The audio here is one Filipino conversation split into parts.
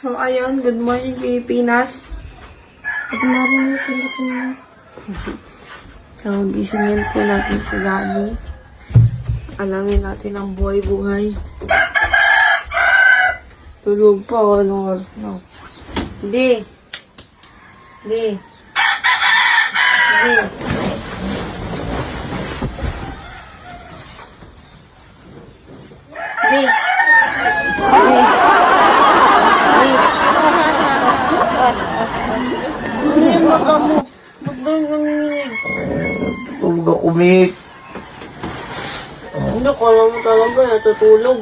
So, ayun. Good morning, Pilipinas. Good morning, Pilipinas. So, gisingin po natin si Daddy. Alamin natin ang buhay-buhay. Tulog pa ako. Anong oras na? Hindi. Hindi. Hindi. Hindi. Hindi. Ano yung mata mo? Ba't daw yung nanginig? Tulog ako, Mick. Ano, kala mo talaga natutulog.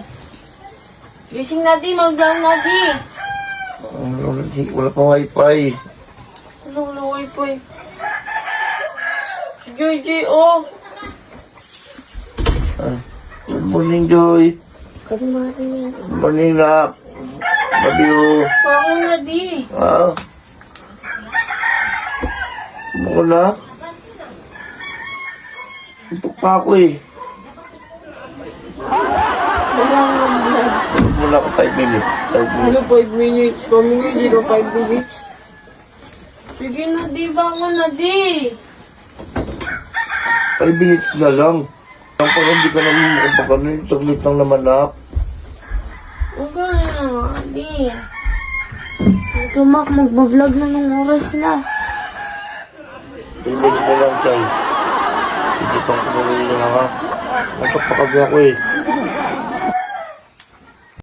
Gising na di, mag-vlog na di. Wala pang wifi. Ano, wala wifi. Si JJ, oh. Good morning, Joy. Good morning. Good morning, Nak. Love you. Parang na di. Ah. Ano na? Antok pa ako eh. Wala nga vlog. Mula ko 5 minutes. 5 minutes. Ano, 5 minutes? Kami nga dito, 5 minutes. Sige na di, bangon na di. 5 minutes na lang. Ang pag hindi ka naman makapag ano, taglit lang naman, Nak. Huwag ka na, di. Ito, Mac, magbablog na ng oras na. 3 minutes na lang, Chay. Hindi pang kasarili na nga. Antok pa kasi ako eh.